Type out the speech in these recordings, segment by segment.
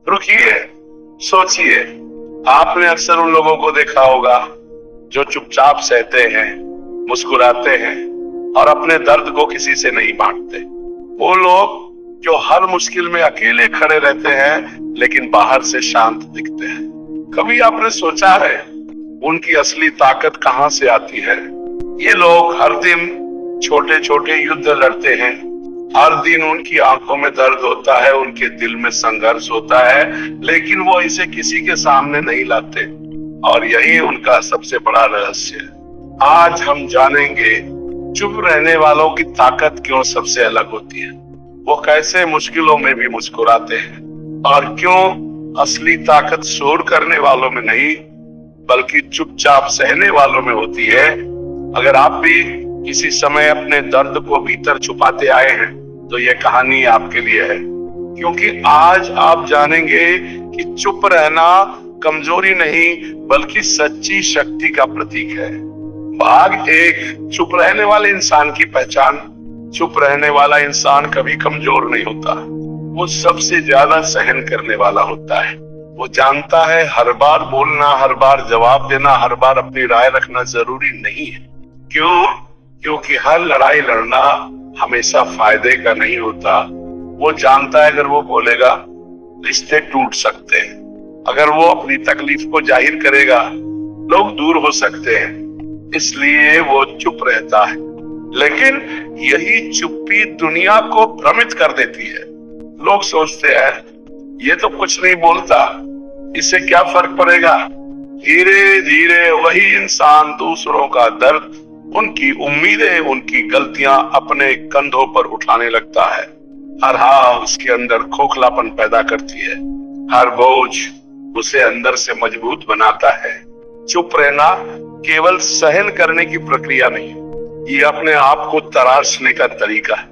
रुकिए, सोचिए। आपने अक्सर उन लोगों को देखा होगा जो चुपचाप सहते हैं, मुस्कुराते हैं और अपने दर्द को किसी से नहीं बांटते। वो लोग जो हर मुश्किल में अकेले खड़े रहते हैं लेकिन बाहर से शांत दिखते हैं। कभी आपने सोचा है उनकी असली ताकत कहां से आती है? ये लोग हर दिन छोटे छोटे युद्ध लड़ते हैं। हर दिन उनकी आंखों में दर्द होता है, उनके दिल में संघर्ष होता है, लेकिन वो इसे किसी के सामने नहीं लाते। और यही उनका सबसे बड़ा रहस्य है। आज हम जानेंगे चुप रहने वालों की ताकत क्यों सबसे अलग होती है, वो कैसे मुश्किलों में भी मुस्कुराते हैं, और क्यों असली ताकत शोर करने वालों में नहीं बल्कि चुपचाप सहने वालों में होती है। अगर आप भी किसी समय अपने दर्द को भीतर छुपाते आए हैं तो यह कहानी आपके लिए है, क्योंकि आज आप जानेंगे कि चुप रहना कमजोरी नहीं बल्कि सच्ची शक्ति का प्रतीक है। भाग एक, चुप रहने वाले इंसान की पहचान। चुप रहने वाला इंसान कभी कमजोर नहीं होता, वो सबसे ज्यादा सहन करने वाला होता है। वो जानता है हर बार बोलना, हर बार जवाब देना, हर बार अपनी राय रखना जरूरी नहीं है। क्यों? क्योंकि हर लड़ाई लड़ना हमेशा फायदे का नहीं होता। वो जानता है अगर वो बोलेगा रिश्ते टूट सकते हैं, अगर वो अपनी तकलीफ को जाहिर करेगा लोग दूर हो सकते हैं, इसलिए वो चुप रहता है। लेकिन यही चुप्पी दुनिया को भ्रमित कर देती है। लोग सोचते हैं ये तो कुछ नहीं बोलता, इससे क्या फर्क पड़ेगा। धीरे धीरे वही इंसान दूसरों का दर्द, उनकी उम्मीदें, उनकी गलतियां अपने कंधों पर उठाने लगता है। हर हार उसके अंदर खोखलापन पैदा करती है, हर बोझ उसे अंदर से मजबूत बनाता है। चुप रहना केवल सहन करने की प्रक्रिया नहीं है, ये अपने आप को तराशने का तरीका है।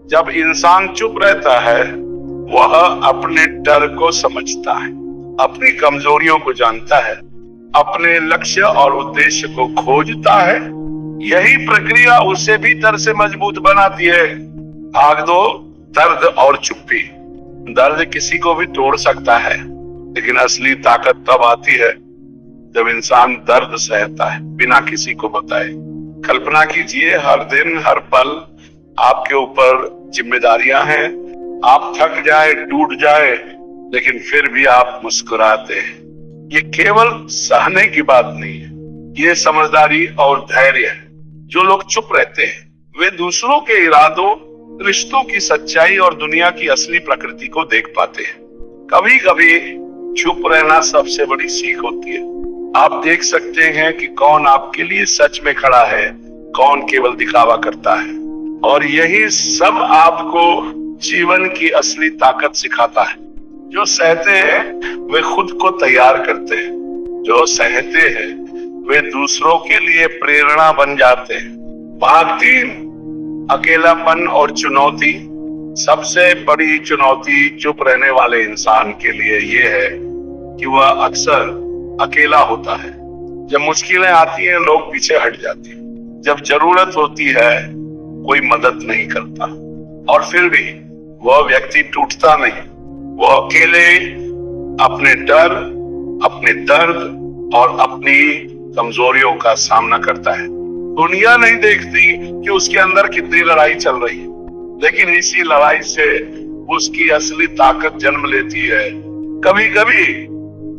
जब इंसान चुप रहता है वह अपने डर को समझता है, अपनी कमजोरियों को जानता है, अपने लक्ष्य और उद्देश्य को खोजता है। यही प्रक्रिया उसे भीतर से मजबूत बनाती है। भाग दो, दर्द और चुप्पी। दर्द किसी को भी तोड़ सकता है, लेकिन असली ताकत तब आती है जब इंसान दर्द सहता है बिना किसी को बताए। कल्पना कीजिए हर दिन हर पल आपके ऊपर जिम्मेदारियां हैं, आप थक जाए, टूट जाए, लेकिन फिर भी आप मुस्कुराते हैं। ये केवल सहने की बात नहीं है, ये समझदारी और धैर्य है। जो लोग चुप रहते हैं वे दूसरों के इरादों, रिश्तों की सच्चाई और दुनिया की असली प्रकृति को देख पाते हैं। कभी कभी चुप रहना सबसे बड़ी सीख होती है। आप देख सकते हैं कि कौन आपके लिए सच में खड़ा है, कौन केवल दिखावा करता है, और यही सब आपको जीवन की असली ताकत सिखाता है। जो सहते हैं वे खुद को तैयार करते हैं, जो सहते हैं वे दूसरों के लिए प्रेरणा बन जाते हैं। भाग 3, अकेलापन और चुनौती। सबसे बड़ी चुनौती चुप रहने वाले इंसान के लिए ये है कि वह अक्सर अकेला होता है। जब मुश्किलें आती हैं लोग पीछे हट जाते हैं, जब जरूरत होती है कोई मदद नहीं करता, और फिर भी वह व्यक्ति टूटता नहीं। वो अकेले अपने डर, अपने दर्द और अपनी कमजोरियों का सामना करता है। दुनिया नहीं देखती कि उसके अंदर कितनी लड़ाई चल रही है, लेकिन इसी लड़ाई से उसकी असली ताकत जन्म लेती है। कभी कभी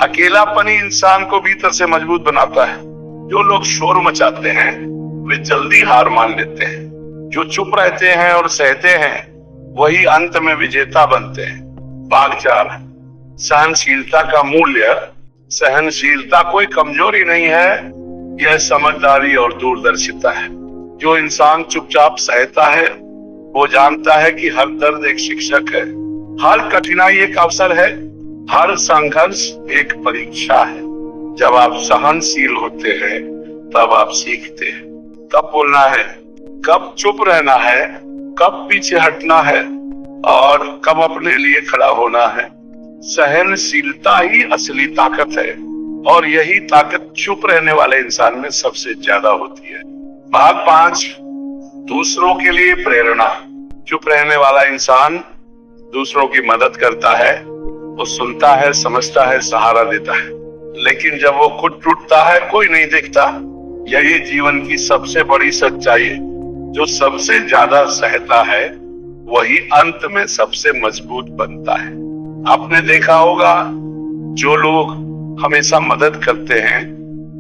अकेलापन ही इंसान को भीतर से मजबूत बनाता है। जो लोग शोर मचाते हैं वे जल्दी हार मान लेते हैं, जो चुप रहते हैं और सहते हैं वही अंत में विजेता बनते हैं। भाग 4, सहनशीलता का मूल्य। सहनशीलता कोई कमजोरी नहीं है, यह समझदारी और दूरदर्शिता है। जो इंसान चुपचाप सहता है वो जानता है कि हर दर्द एक शिक्षक है, हर कठिनाई एक अवसर है, हर संघर्ष एक परीक्षा है। जब आप सहनशील होते हैं तब आप सीखते हैं कब बोलना है, कब चुप रहना है, कब पीछे हटना है और कब अपने लिए खड़ा होना है। सहनशीलता ही असली ताकत है, और यही ताकत चुप रहने वाले इंसान में सबसे ज्यादा होती है। भाग 5, दूसरों के लिए प्रेरणा। चुप रहने वाला इंसान दूसरों की मदद करता है, वो सुनता है, समझता है, सहारा देता है, लेकिन जब वो खुद टूटता है कोई नहीं देखता। यही जीवन की सबसे बड़ी सच्चाई है। जो सबसे ज्यादा सहता है वही अंत में सबसे मजबूत बनता है। आपने देखा होगा, जो लोग हमेशा मदद करते हैं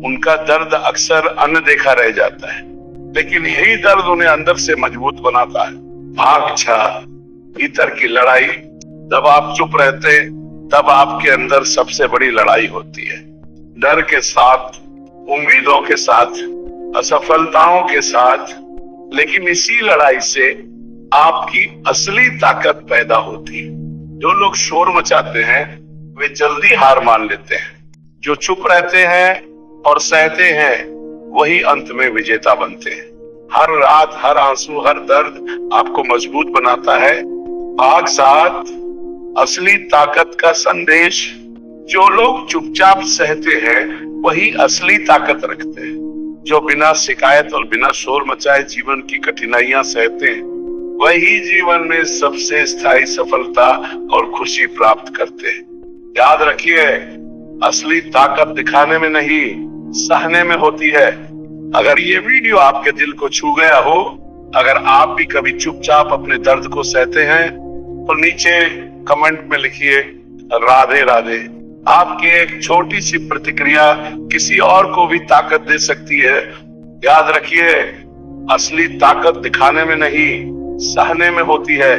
उनका दर्द अक्सर अनदेखा रह जाता है, लेकिन यही दर्द उन्हें अंदर से मजबूत बनाता है। भाग छा भीतर की लड़ाई, जब आप चुप रहते तब आपके अंदर सबसे बड़ी लड़ाई होती है। डर के साथ, उम्मीदों के साथ, असफलताओं के साथ, लेकिन इसी लड़ाई से आपकी असली ताकत पैदा होती है। जो लोग शोर मचाते हैं वे जल्दी हार मान लेते हैं। जो चुप रहते हैं और सहते हैं वही अंत में विजेता बनते हैं। हर रात, हर आंसू, हर दर्द आपको मजबूत बनाता है। भाग साथ असली ताकत का संदेश। जो लोग चुपचाप सहते हैं वही असली ताकत रखते हैं। जो बिना शिकायत और बिना शोर मचाए जीवन की कठिनाइयां सहते हैं वही जीवन में सबसे स्थायी सफलता और खुशी प्राप्त करते हैं। याद रखिए, असली ताकत दिखाने में नहीं, सहने में होती है। अगर ये वीडियो आपके दिल को छू गया हो, अगर आप भी कभी चुपचाप अपने दर्द को सहते हैं तो नीचे कमेंट में लिखिए राधे राधे। आपकी एक छोटी सी प्रतिक्रिया किसी और को भी ताकत दे सकती है। याद रखिए, असली ताकत दिखाने में नहीं, सहने में होती है।